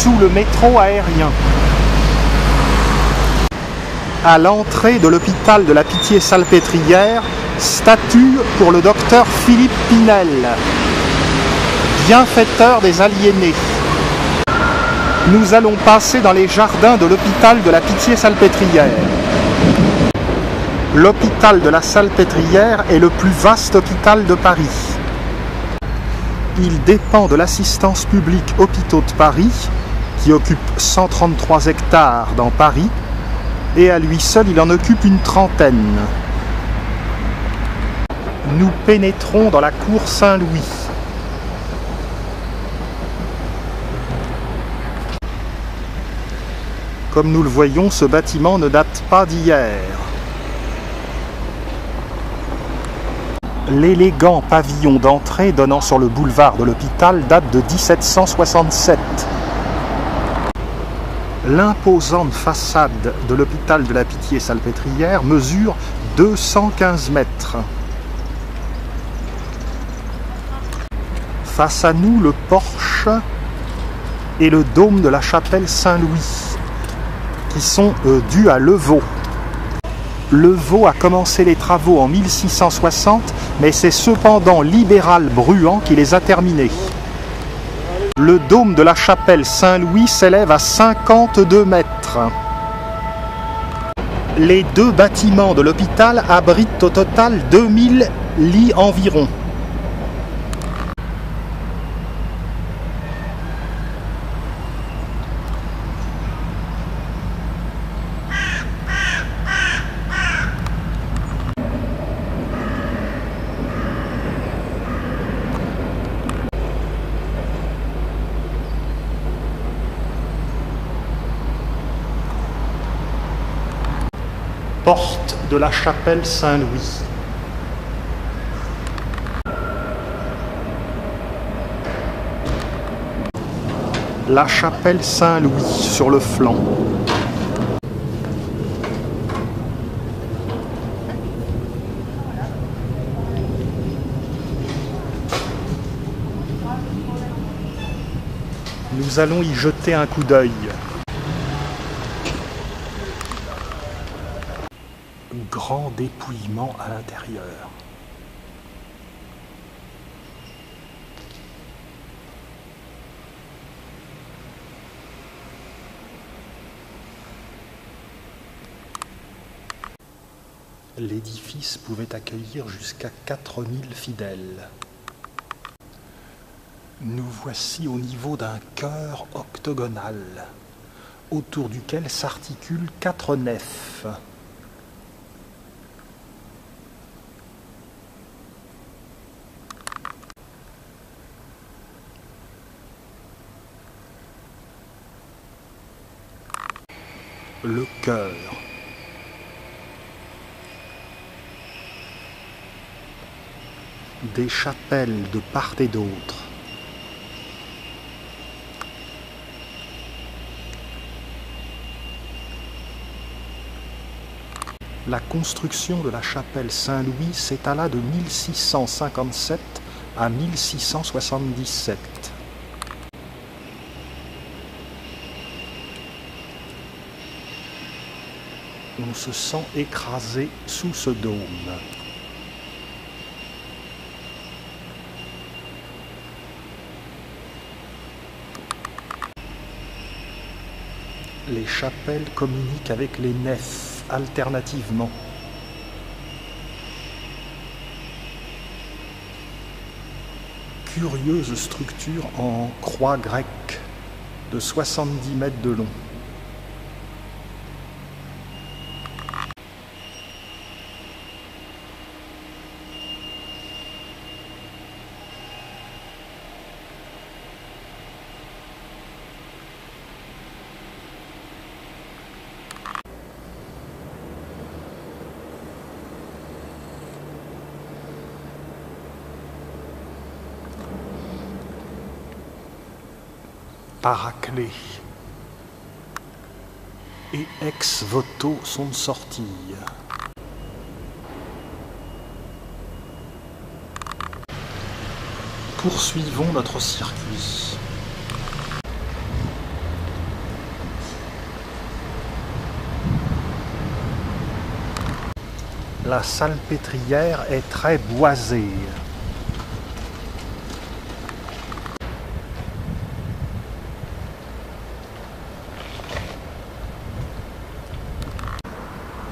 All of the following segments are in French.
sous le métro aérien. À l'entrée de l'hôpital de la Pitié-Salpêtrière, statue pour le docteur Philippe Pinel, bienfaiteur des aliénés. Nous allons passer dans les jardins de l'hôpital de la Pitié-Salpêtrière. L'hôpital de la Salpêtrière est le plus vaste hôpital de Paris. Il dépend de l'assistance publique Hôpitaux de Paris, qui occupe 133 hectares dans Paris, et à lui seul il en occupe une trentaine. Nous pénétrons dans la cour Saint-Louis. Comme nous le voyons, ce bâtiment ne date pas d'hier. L'élégant pavillon d'entrée donnant sur le boulevard de l'hôpital date de 1767. L'imposante façade de l'hôpital de la Pitié-Salpêtrière mesure 215 mètres. Face à nous, le porche et le dôme de la chapelle Saint-Louis, qui sont dus à Levaux. Levaux a commencé les travaux en 1660, mais c'est cependant Libéral Bruant qui les a terminés. Le dôme de la chapelle Saint-Louis s'élève à 52 mètres. Les deux bâtiments de l'hôpital abritent au total 2000 lits environ. Porte de la chapelle Saint-Louis. La chapelle Saint-Louis sur le flanc. Nous allons y jeter un coup d'œil. Grand dépouillement à l'intérieur. L'édifice pouvait accueillir jusqu'à 4000 fidèles. Nous voici au niveau d'un chœur octogonal, autour duquel s'articulent 4 nefs. Le chœur. Des chapelles de part et d'autre. La construction de la chapelle Saint-Louis s'étala de 1657 à 1677. On se sent écrasé sous ce dôme. Les chapelles communiquent avec les nefs alternativement. Curieuse structure en croix grecque de 70 mètres de long. Paraclet et ex voto sont de sortie. Poursuivons notre circuit. La Salpêtrière est très boisée.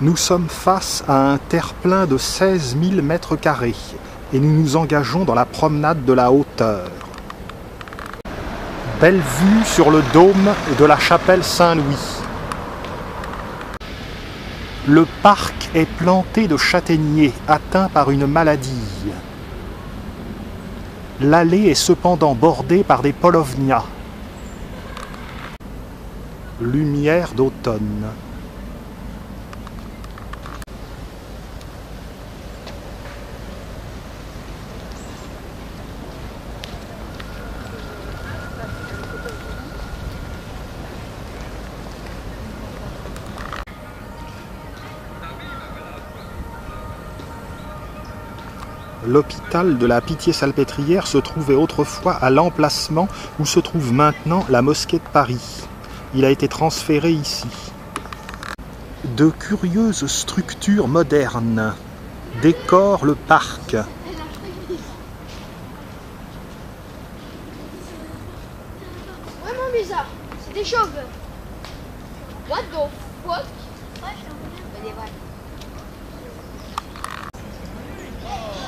Nous sommes face à un terre-plein de 16 000 mètres carrés et nous nous engageons dans la promenade de la hauteur. Belle vue sur le dôme de la chapelle Saint-Louis. Le parc est planté de châtaigniers atteints par une maladie. L'allée est cependant bordée par des paulownias. Lumière d'automne. L'hôpital de la Pitié-Salpêtrière se trouvait autrefois à l'emplacement où se trouve maintenant la mosquée de Paris. Il a été transféré ici. De curieuses structures modernes décorent le parc. Vraiment bizarre, c'est des chauves. What the fuck?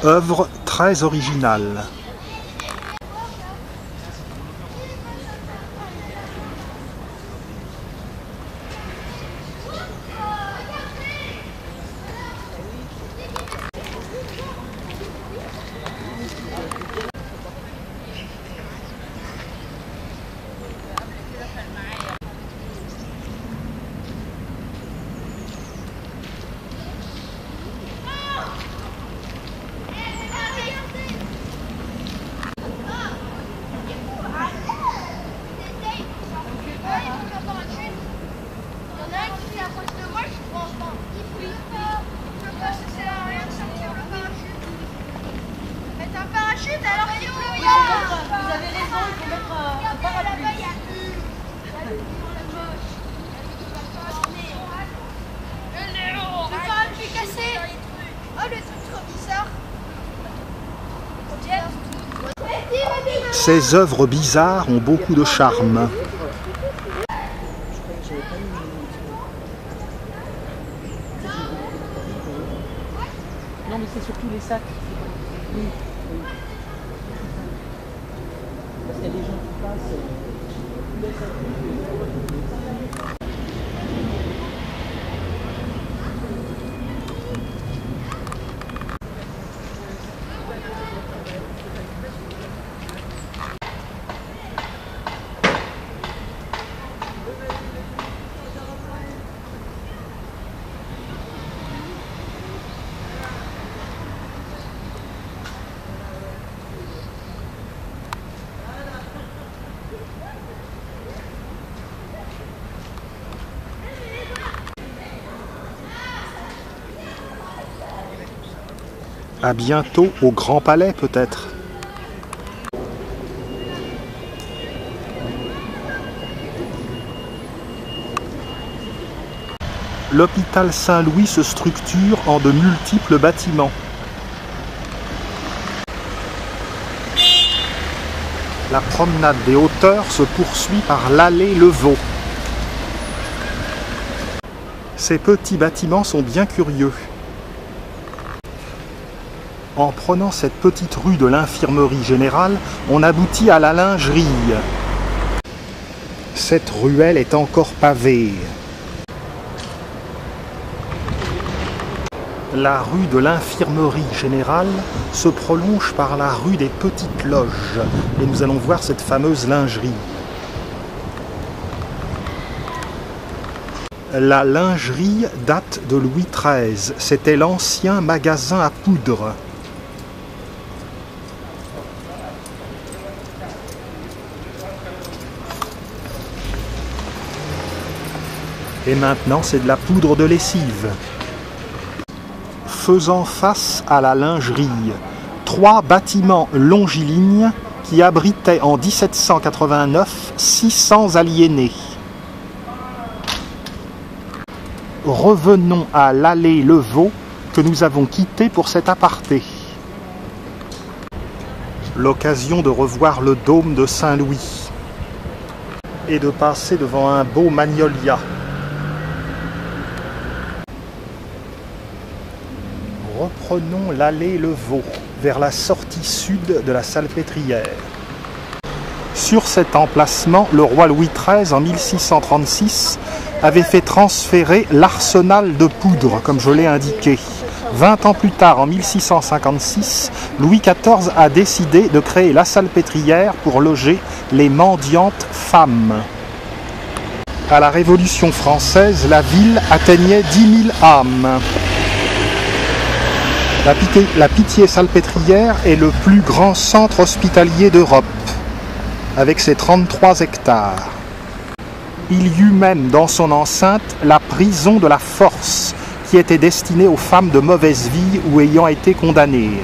Œuvre très originale. Ces œuvres bizarres ont beaucoup de charme. Non, mais c'est surtout les sacs. Oui. Parce qu'il y a des gens qui passent. À bientôt au Grand Palais peut-être. L'hôpital Saint-Louis se structure en de multiples bâtiments. La promenade des hauteurs se poursuit par l'allée Levaux. Ces petits bâtiments sont bien curieux. En prenant cette petite rue de l'Infirmerie Générale, on aboutit à la lingerie. Cette ruelle est encore pavée. La rue de l'Infirmerie Générale se prolonge par la rue des Petites Loges et nous allons voir cette fameuse lingerie. La lingerie date de Louis XIII. C'était l'ancien magasin à poudre. Et maintenant, c'est de la poudre de lessive. Faisant face à la lingerie, 3 bâtiments longilignes qui abritaient en 1789 600 aliénés. Revenons à l'allée Levaux que nous avons quitté pour cet aparté. L'occasion de revoir le dôme de Saint-Louis et de passer devant un beau magnolia. Reprenons l'allée Levaux vers la sortie sud de la Salpêtrière. Sur cet emplacement, le roi Louis XIII, en 1636, avait fait transférer l'arsenal de poudre, comme je l'ai indiqué. 20 ans plus tard, en 1656, Louis XIV a décidé de créer la Salpêtrière pour loger les mendiantes femmes. À la Révolution française, la ville atteignait 10 000 âmes. La Pitié-Salpêtrière est le plus grand centre hospitalier d'Europe, avec ses 33 hectares. Il y eut même dans son enceinte la prison de la Force, qui était destinée aux femmes de mauvaise vie ou ayant été condamnées.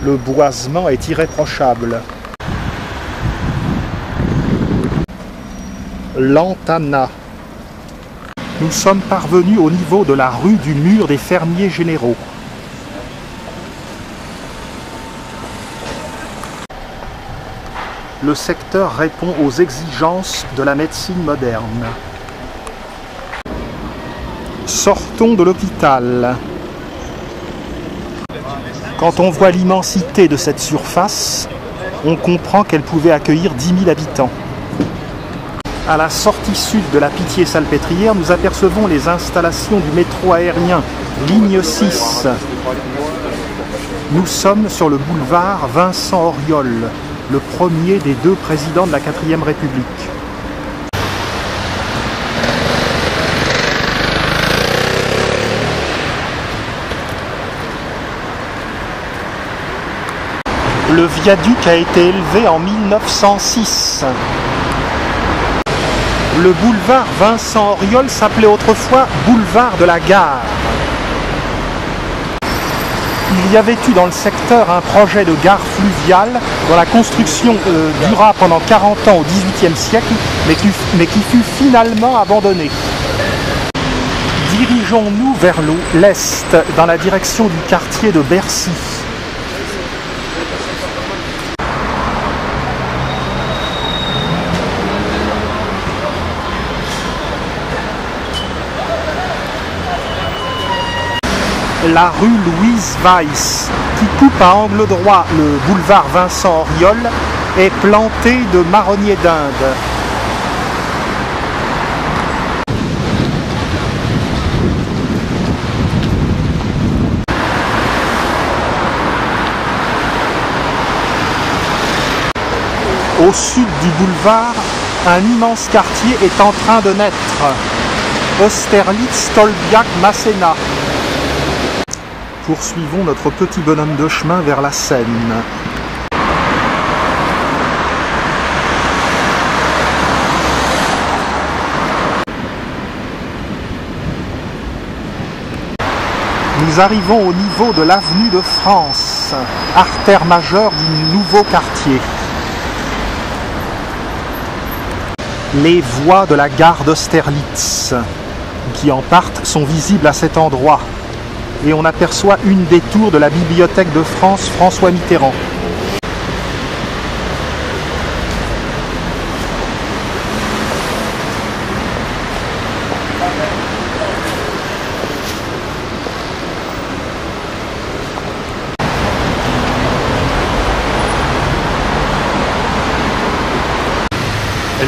Le boisement est irréprochable. Lantana. Nous sommes parvenus au niveau de la rue du Mur des Fermiers Généraux. Le secteur répond aux exigences de la médecine moderne. Sortons de l'hôpital. Quand on voit l'immensité de cette surface, on comprend qu'elle pouvait accueillir 10 000 habitants. À la sortie sud de la Pitié-Salpêtrière, nous apercevons les installations du métro aérien, ligne 6. Nous sommes sur le boulevard Vincent Auriol, le premier des deux présidents de la 4e République. Le viaduc a été élevé en 1906. Le boulevard Vincent Auriol s'appelait autrefois boulevard de la Gare. Il y avait eu dans le secteur un projet de gare fluviale dont la construction dura pendant 40 ans au XVIIIe siècle, mais qui fut finalement abandonné. Dirigeons-nous vers l'est, dans la direction du quartier de Bercy. La rue Louise Weiss, qui coupe à angle droit le boulevard Vincent Auriol, est plantée de marronniers d'Inde. Au sud du boulevard, un immense quartier est en train de naître. Austerlitz, Stolbiac, Masséna. Poursuivons notre petit bonhomme de chemin vers la Seine. Nous arrivons au niveau de l'avenue de France, artère majeure du nouveau quartier. Les voies de la gare d'Austerlitz, qui en partent, sont visibles à cet endroit. Et on aperçoit une des tours de la Bibliothèque de France François Mitterrand.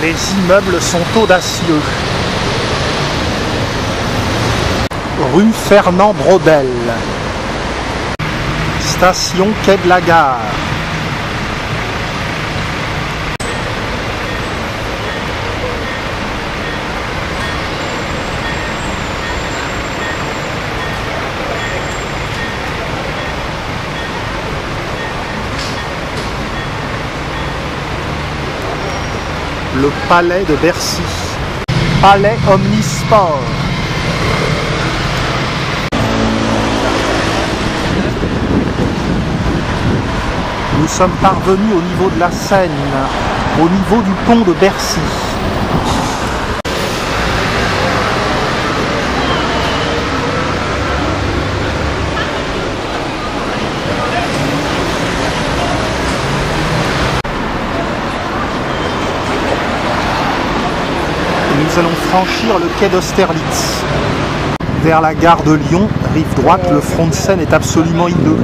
Les immeubles sont audacieux. Rue Fernand Braudel. Station Quai de la Gare. Le palais de Bercy. Palais omnisport. Nous sommes parvenus au niveau de la Seine, au niveau du pont de Bercy. Nous allons franchir le quai d'Austerlitz. Vers la gare de Lyon, rive droite, le front de Seine est absolument hideux.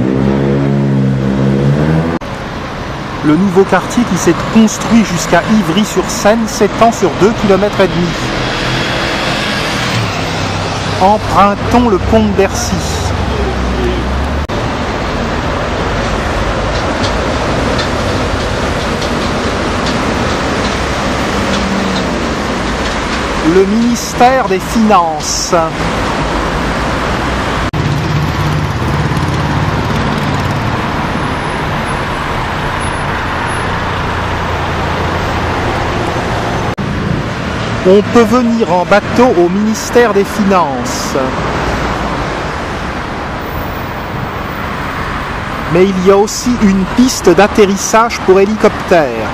Le nouveau quartier qui s'est construit jusqu'à Ivry-sur-Seine s'étend sur 2,5 km. Empruntons le pont de Bercy. Le ministère des Finances. On peut venir en bateau au ministère des Finances. Mais il y a aussi une piste d'atterrissage pour hélicoptère.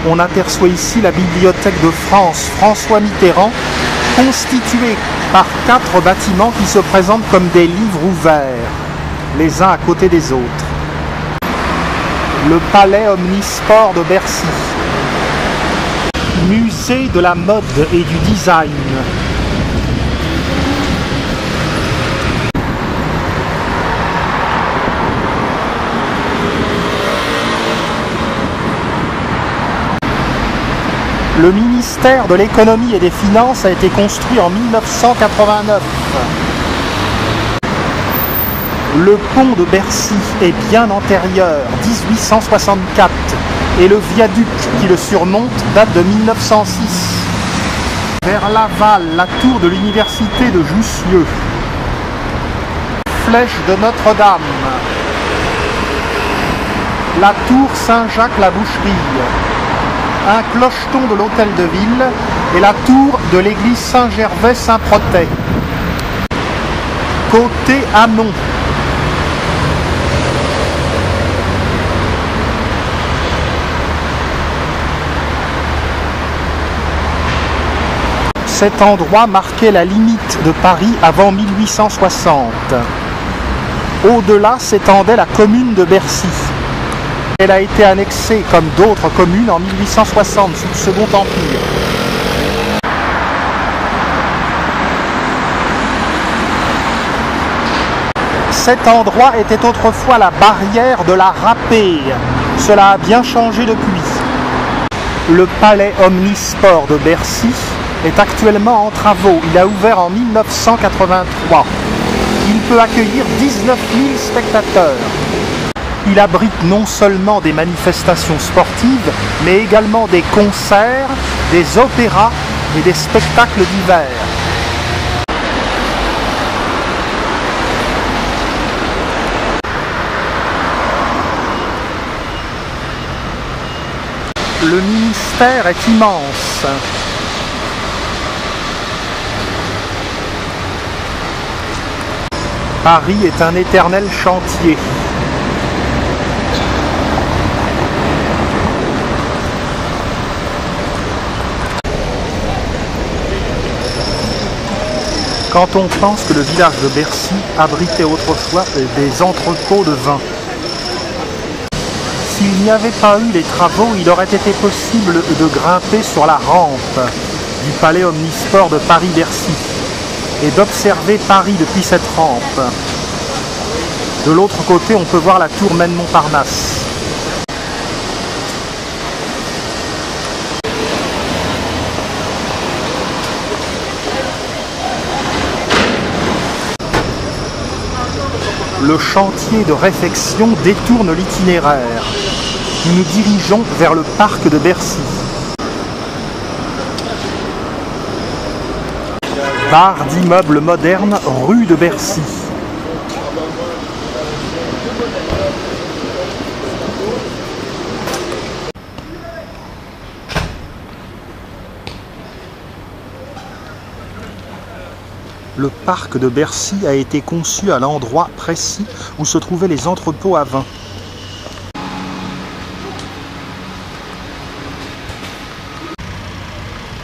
On aperçoit ici la Bibliothèque de France François Mitterrand, constituée par 4 bâtiments qui se présentent comme des livres ouverts, les uns à côté des autres. Le Palais Omnisport de Bercy. Musée de la mode et du design. Le ministère de l'économie et des finances a été construit en 1989. Le pont de Bercy est bien antérieur, 1864, et le viaduc qui le surmonte date de 1906. Vers Laval, la tour de l'université de Jussieu. Flèche de Notre-Dame. La tour Saint-Jacques-la-Boucherie. Un clocheton de l'hôtel de ville et la tour de l'église Saint-Gervais-Saint-Protais. Côté amont. Cet endroit marquait la limite de Paris avant 1860. Au-delà s'étendait la commune de Bercy. Elle a été annexée, comme d'autres communes, en 1860, sous le Second Empire. Cet endroit était autrefois la barrière de la Râpée. Cela a bien changé depuis. Le palais Omnisport de Bercy est actuellement en travaux. Il a ouvert en 1983. Il peut accueillir 19 000 spectateurs. Il abrite non seulement des manifestations sportives, mais également des concerts, des opéras et des spectacles d'hiver. Le ministère est immense. Paris est un éternel chantier. Quand on pense que le village de Bercy abritait autrefois des entrepôts de vin. S'il n'y avait pas eu les travaux, il aurait été possible de grimper sur la rampe du palais Omnisport de Paris-Bercy et d'observer Paris depuis cette rampe. De l'autre côté, on peut voir la tour Maine-Montparnasse. Le chantier de réfection détourne l'itinéraire. Nous nous dirigeons vers le parc de Bercy. Barre d'immeubles modernes, rue de Bercy. Le parc de Bercy a été conçu à l'endroit précis où se trouvaient les entrepôts à vin.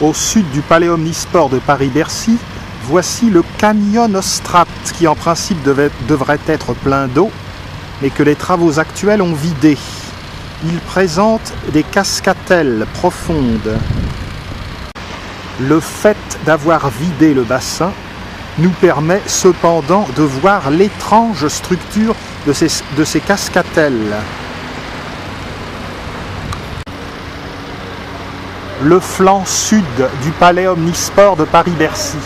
Au sud du palais omnisport de Paris-Bercy, voici le canyon Ostrate qui en principe devrait être plein d'eau, mais que les travaux actuels ont vidé. Il présente des cascatelles profondes. Le fait d'avoir vidé le bassin nous permet cependant de voir l'étrange structure de ces cascatelles. Le flanc sud du palais omnisport de Paris-Bercy.